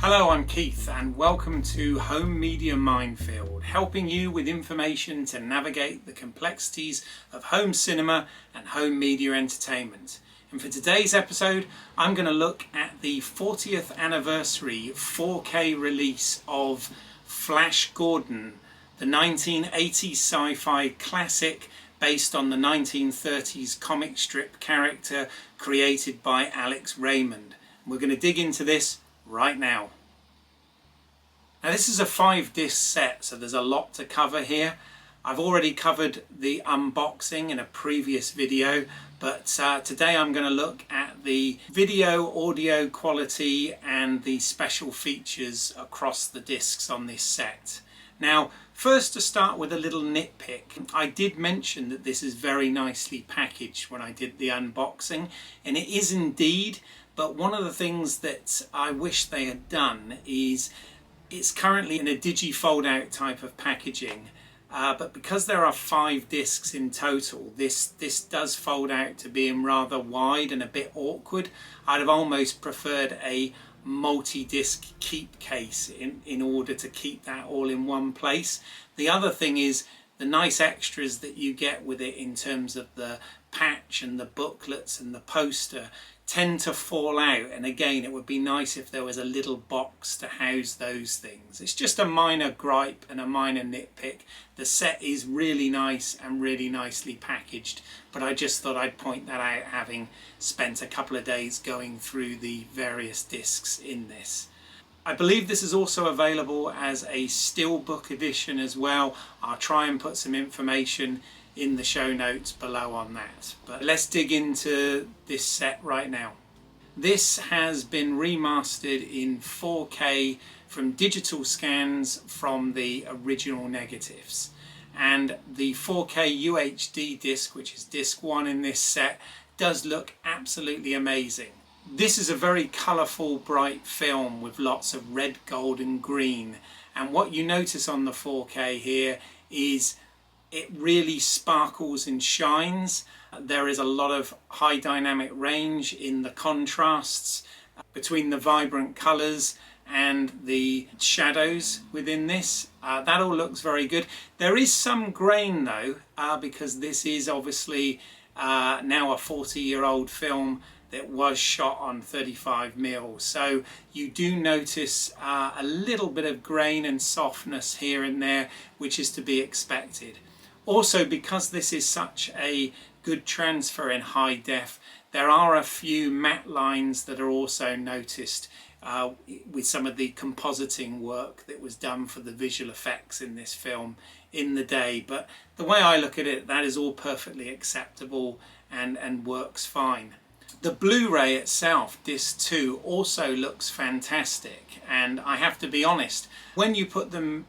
Hello, I'm Keith and welcome to Home Media Minefield, helping you with information to navigate the complexities of home cinema and home media entertainment. And for today's episode, I'm going to look at the 40th anniversary 4K release of Flash Gordon, the 1980s sci-fi classic based on the 1930s comic strip character created by Alex Raymond. We're going to dig into this right now. Now this is a 5-disc set, so there's a lot to cover here. I've already covered the unboxing in a previous video, but today I'm going to look at the video audio quality and the special features across the discs on this set. Now first, to start with a little nitpick, I did mention that this is very nicely packaged when I did the unboxing, and it is indeed. But one of the things that I wish they had done is it's currently in a digi-fold out type of packaging, but because there are 5 discs in total, this does fold out to being rather wide and a bit awkward. I'd have almost preferred a multi-disc keep case in order to keep that all in one place. The other thing is the nice extras that you get with it in terms of the patch and the booklets and the poster tend to fall out, and again it would be nice if there was a little box to house those things. It's just a minor gripe and a minor nitpick. The set is really nice and really nicely packaged, but I just thought I'd point that out, having spent a couple of days going through the various discs in this. I believe this is also available as a Steelbook edition as well. I'll try and put some information in the show notes below on that. But let's dig into this set right now. This has been remastered in 4K from digital scans from the original negatives. And the 4K UHD disc, which is disc 1 in this set, does look absolutely amazing. This is a very colourful, bright film with lots of red, gold and green. And what you notice on the 4K here is it really sparkles and shines. There is a lot of high dynamic range in the contrasts between the vibrant colours and the shadows within this. That all looks very good. There is some grain though, because this is obviously now a 40-year-old film that was shot on 35mm, so you do notice a little bit of grain and softness here and there, which is to be expected. Also, because this is such a good transfer in high def, there are a few matte lines that are also noticed with some of the compositing work that was done for the visual effects in this film in the day. But the way I look at it, that is all perfectly acceptable and works fine. The Blu-ray itself, disc 2, also looks fantastic, and I have to be honest, when you put them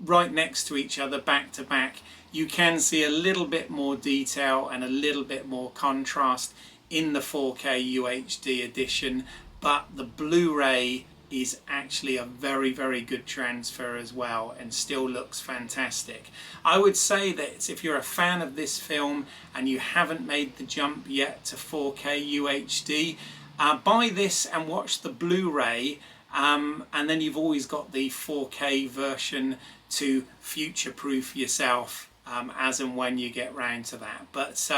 right next to each other, back to back, you can see a little bit more detail and a little bit more contrast in the 4K UHD edition, but the Blu-ray is actually a very, very good transfer as well and still looks fantastic. I would say that if you're a fan of this film and you haven't made the jump yet to 4K UHD, buy this and watch the Blu-ray, and then you've always got the 4K version to future-proof yourself as and when you get round to that. But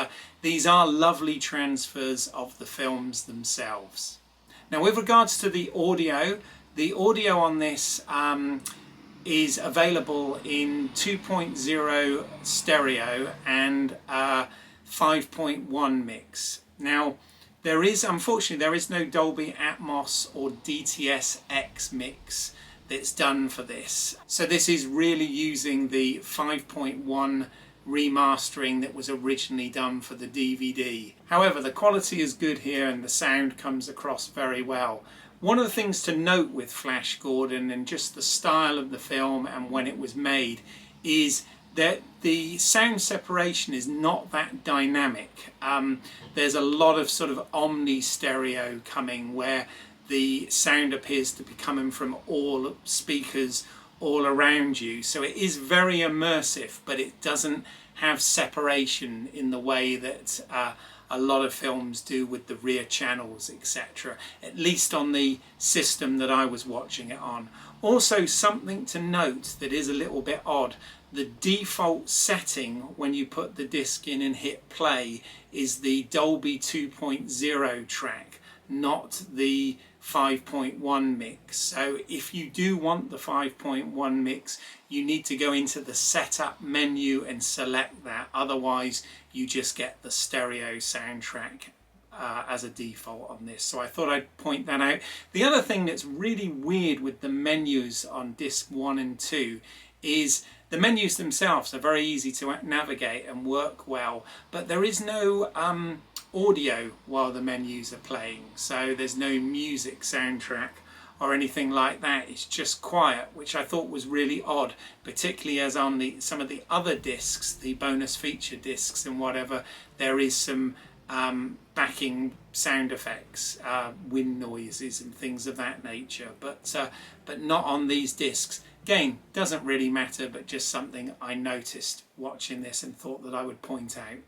these are lovely transfers of the films themselves. Now with regards to the audio on this is available in 2.0 stereo and 5.1 mix. Now unfortunately there is no Dolby Atmos or DTS-X mix that's done for this. So this is really using the 5.1 remastering that was originally done for the DVD. However, the quality is good here and the sound comes across very well. One of the things to note with Flash Gordon and just the style of the film and when it was made is that the sound separation is not that dynamic. There's a lot of sort of omni stereo coming where the sound appears to be coming from all speakers all around you, so it is very immersive, but it doesn't have separation in the way that a lot of films do with the rear channels, etc., at least on the system that I was watching it on. Also, something to note that is a little bit odd: the default setting when you put the disc in and hit play is the Dolby 2.0 track, not the 5.1 mix. So if you do want the 5.1 mix, you need to go into the setup menu and select that. Otherwise you just get the stereo soundtrack as a default on this. So I thought I'd point that out. The other thing that's really weird with the menus on disc 1 and 2 is the menus themselves are very easy to navigate and work well, but there is no audio while the menus are playing. So there's no music soundtrack or anything like that. It's just quiet, which I thought was really odd, particularly as on some of the other discs, the bonus feature discs and whatever, there is some backing sound effects, wind noises and things of that nature, but not on these discs. Again, doesn't really matter, but just something I noticed watching this and thought that I would point out.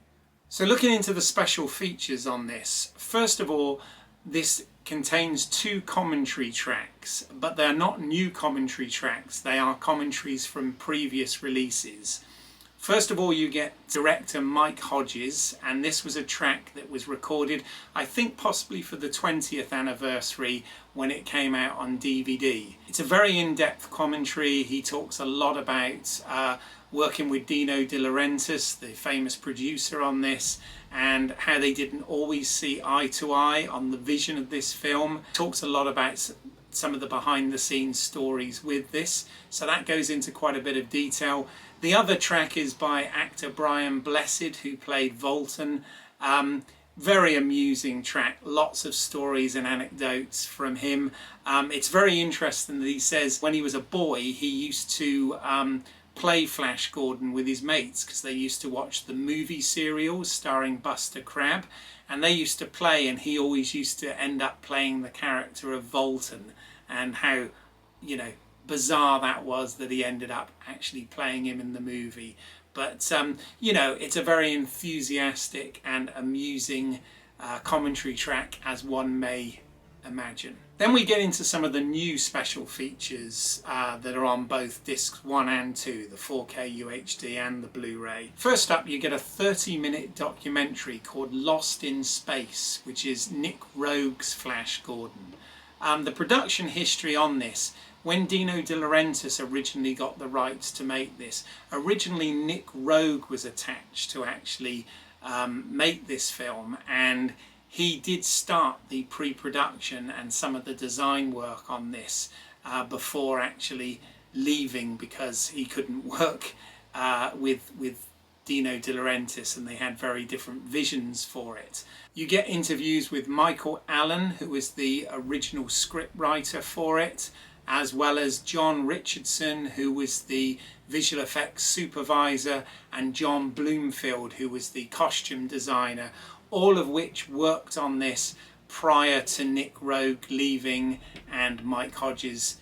So looking into the special features on this, first of all, this contains 2 commentary tracks, but they're not new commentary tracks, they are commentaries from previous releases. First of all, you get Director Mike Hodges, and this was a track that was recorded, I think possibly for the 20th anniversary when it came out on DVD. It's a very in-depth commentary. He talks a lot about working with Dino De Laurentiis, the famous producer on this, and how they didn't always see eye to eye on the vision of this film. Talks a lot about some of the behind the scenes stories with this, so that goes into quite a bit of detail. The other track is by actor Brian Blessed, who played Vultan. Very amusing track, lots of stories and anecdotes from him. It's very interesting that he says when he was a boy he used to play Flash Gordon with his mates because they used to watch the movie serials starring Buster Crabbe, and they used to play, and he always used to end up playing the character of Vultan, and how, you know, bizarre that was that he ended up actually playing him in the movie. But you know, it's a very enthusiastic and amusing commentary track, as one may imagine. Then we get into some of the new special features that are on both discs 1 and 2, the 4K UHD and the Blu-ray. First up, you get a 30-minute documentary called Lost in Space, which is Nick Rogue's Flash Gordon. The production history on this: when Dino De Laurentiis originally got the rights to make this, originally Nick Rogue was attached to actually make this film, and he did start the pre-production and some of the design work on this before actually leaving, because he couldn't work with Dino De Laurentiis, and they had very different visions for it. You get interviews with Michael Allen, who was the original scriptwriter for it, as well as John Richardson, who was the visual effects supervisor, and John Bloomfield, who was the costume designer, all of which worked on this prior to Nick Rogue leaving and Mike Hodges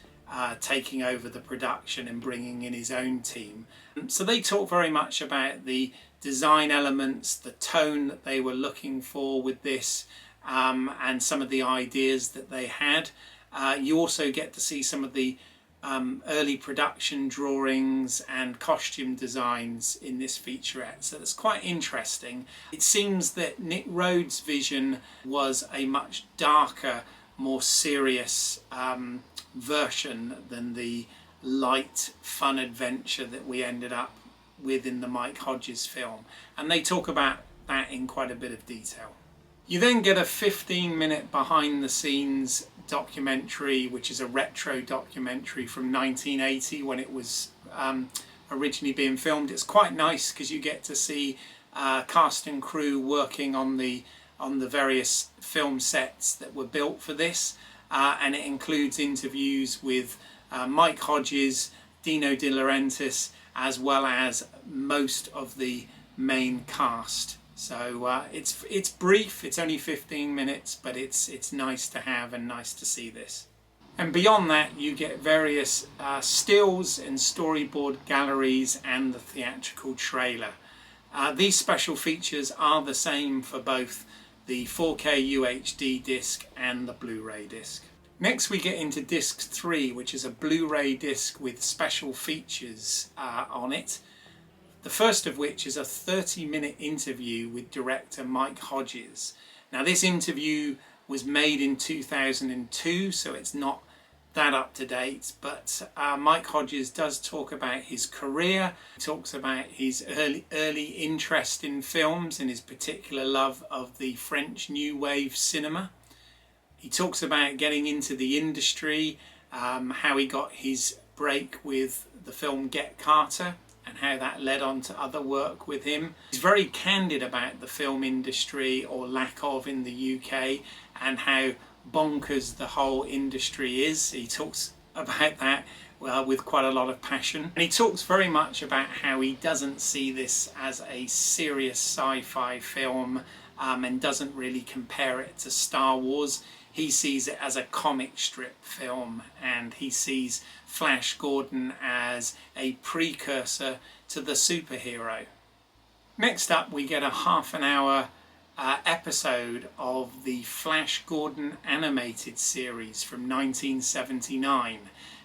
taking over the production and bringing in his own team. So they talk very much about the design elements, the tone that they were looking for with this, and some of the ideas that they had. You also get to see some of the early production drawings and costume designs in this featurette, so that's quite interesting. It seems that Nick Rogue's vision was a much darker, more serious version than the light, fun adventure that we ended up with in the Mike Hodges film, and they talk about that in quite a bit of detail. You then get a 15-minute behind the scenes documentary, which is a retro documentary from 1980 when it was originally being filmed. It's quite nice because you get to see cast and crew working on the various film sets that were built for this, and it includes interviews with Mike Hodges, Dino De Laurentiis, as well as most of the main cast. So it's brief, it's only 15 minutes, but it's nice to have and nice to see this. And beyond that, you get various stills and storyboard galleries and the theatrical trailer. These special features are the same for both the 4K UHD disc and the Blu-ray disc. Next we get into disc 3, which is a Blu-ray disc with special features on it. The first of which is a 30-minute interview with director Mike Hodges. Now this interview was made in 2002, so it's not that up to date, but Mike Hodges does talk about his career. He talks about his early interest in films and his particular love of the French New Wave cinema. He talks about getting into the industry, how he got his break with the film Get Carter and how that led on to other work with him. He's very candid about the film industry, or lack of, in the UK, and how bonkers the whole industry is. He talks about that with quite a lot of passion, and he talks very much about how he doesn't see this as a serious sci-fi film and doesn't really compare it to Star Wars. He sees it as a comic strip film, and he sees Flash Gordon as a precursor to the superhero. Next up we get a half-an-hour episode of the Flash Gordon animated series from 1979.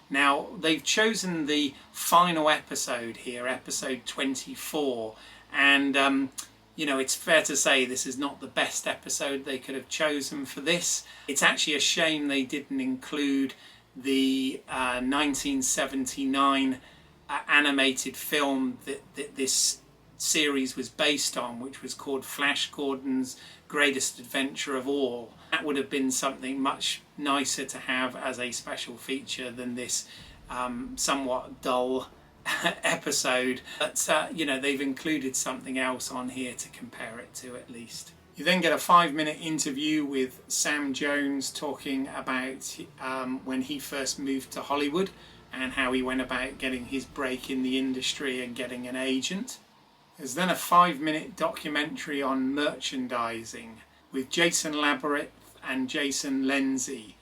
Now they've chosen the final episode here, episode 24, and you know, it's fair to say this is not the best episode they could have chosen for this. It's actually a shame they didn't include the 1979 animated film that this series was based on, which was called Flash Gordon's Greatest Adventure of All. That would have been something much nicer to have as a special feature than this somewhat dull episode, but you know, they've included something else on here to compare it to at least. You then get a 5-minute interview with Sam Jones talking about when he first moved to Hollywood and how he went about getting his break in the industry and getting an agent. There's then a 5-minute documentary on merchandising with Jason Labyrinth and Jason Lindsay,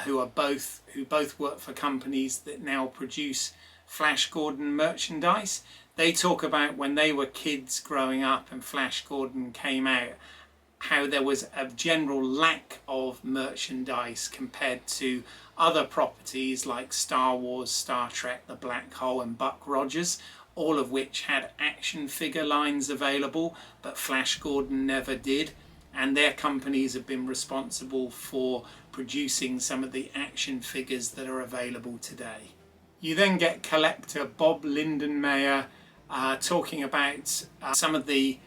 who both work for companies that now produce Flash Gordon merchandise. They talk about when they were kids growing up and Flash Gordon came out, how there was a general lack of merchandise compared to other properties like Star Wars, Star Trek, The Black Hole and Buck Rogers, all of which had action figure lines available, but Flash Gordon never did, and their companies have been responsible for producing some of the action figures that are available today. You then get collector Bob Lindenmayer talking about some of the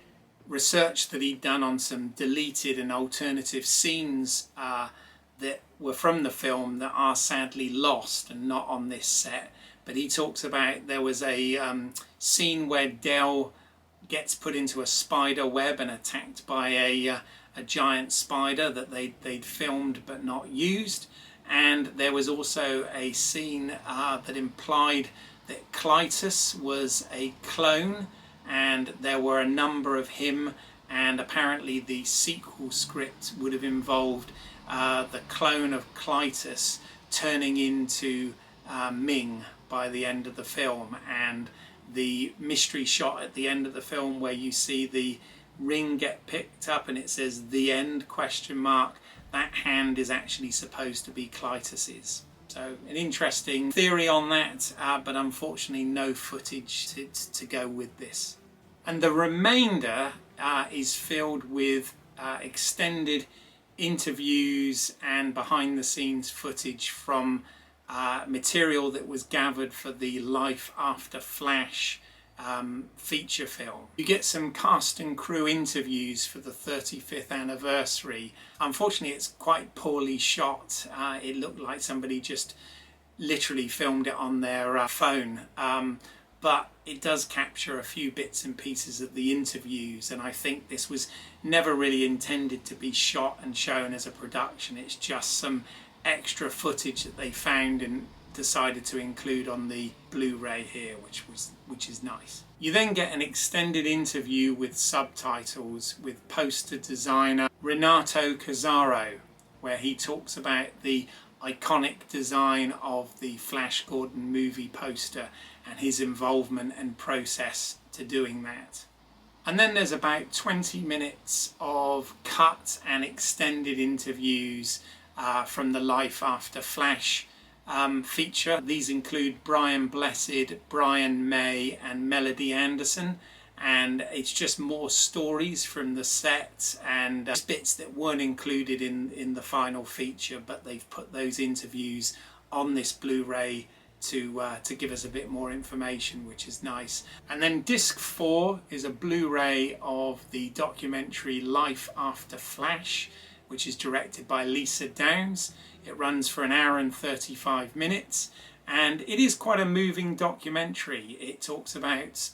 research that he'd done on some deleted and alternative scenes that were from the film that are sadly lost and not on this set. But he talks about there was a scene where Dell gets put into a spider web and attacked by a giant spider that they'd filmed but not used. And there was also a scene that implied that Clytus was a clone, and there were a number of him, and apparently the sequel script would have involved the clone of Clytus turning into Ming by the end of the film, and the mystery shot at the end of the film where you see the ring get picked up and it says "The End?" ? That hand is actually supposed to be Clytus's. So an interesting theory on that, but unfortunately no footage to go with this. And the remainder is filled with extended interviews and behind the scenes footage from material that was gathered for the Life After Flash feature film. You get some cast and crew interviews for the 35th anniversary. Unfortunately it's quite poorly shot. It looked like somebody just literally filmed it on their phone, but it does capture a few bits and pieces of the interviews, and I think this was never really intended to be shot and shown as a production. It's just some extra footage that they found and decided to include on the Blu-ray here, which is nice. You then get an extended interview with subtitles with poster designer Renato Cazzaro, where he talks about the iconic design of the Flash Gordon movie poster and his involvement and process to doing that. And then there's about 20 minutes of cut and extended interviews from the Life After Flash feature. These include Brian Blessed, Brian May and Melody Anderson, and it's just more stories from the set and bits that weren't included in the final feature, but they've put those interviews on this Blu-ray to give us a bit more information, which is nice. And then disc 4 is a Blu-ray of the documentary Life After Flash, which is directed by Lisa Downs. It runs for 1 hour and 35 minutes, and it is quite a moving documentary. It talks about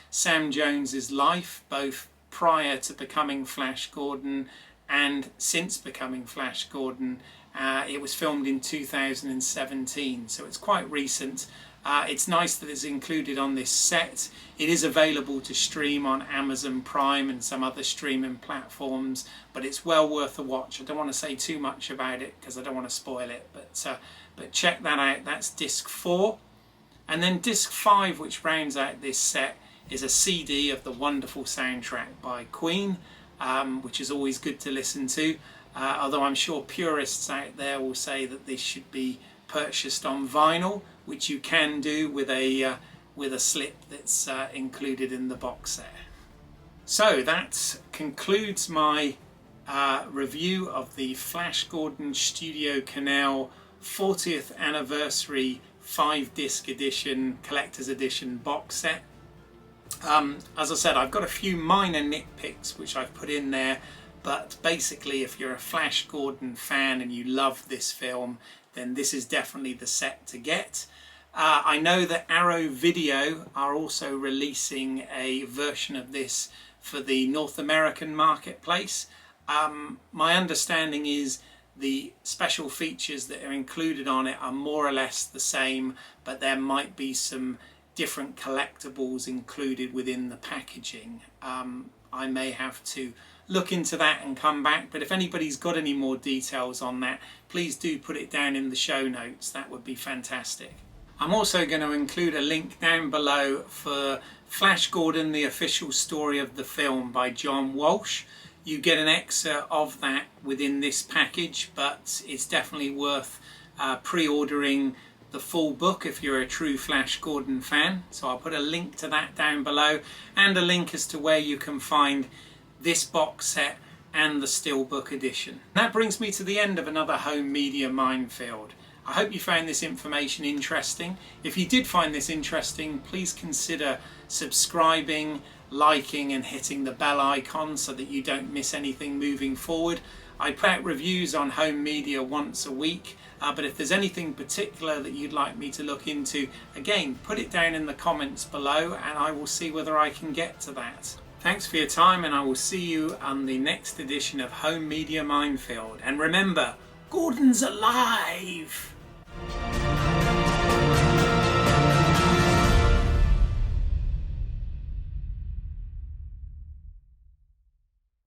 Sam Jones's life, both prior to becoming Flash Gordon and since becoming Flash Gordon. It was filmed in 2017, so it's quite recent. It's nice that it's included on this set. It is available to stream on Amazon Prime and some other streaming platforms, but it's well worth a watch. I don't want to say too much about it because I don't want to spoil it, but check that out. That's disc 4. And then disc 5, which rounds out this set, is a CD of the wonderful soundtrack by Queen, which is always good to listen to. Although I'm sure purists out there will say that this should be purchased on vinyl, which you can do with a slip that's included in the box set. So that concludes my review of the Flash Gordon Studio Canal 40th anniversary 5-disc edition, collector's edition box set. As I said, I've got a few minor nitpicks which I've put in there, but basically if you're a Flash Gordon fan and you love this film, then this is definitely the set to get. I know that Arrow Video are also releasing a version of this for the North American marketplace. My understanding is the special features that are included on it are more or less the same, but there might be some different collectibles included within the packaging. I may have to look into that and come back, but if anybody's got any more details on that, please do put it down in the show notes. That would be fantastic. I'm also going to include a link down below for Flash Gordon, the official story of the film by John Walsh. You get an excerpt of that within this package, but it's definitely worth pre-ordering the full book if you're a true Flash Gordon fan. So I'll put a link to that down below, and a link as to where you can find this box set and the Steelbook edition. That brings me to the end of another home media minefield. I hope you found this information interesting. If you did find this interesting, please consider subscribing, liking and hitting the bell icon so that you don't miss anything moving forward. I put out reviews on home media once a week, but if there's anything particular that you'd like me to look into, again, put it down in the comments below and I will see whether I can get to that. Thanks for your time, and I will see you on the next edition of Home Media Minefield. And remember, Gordon's alive!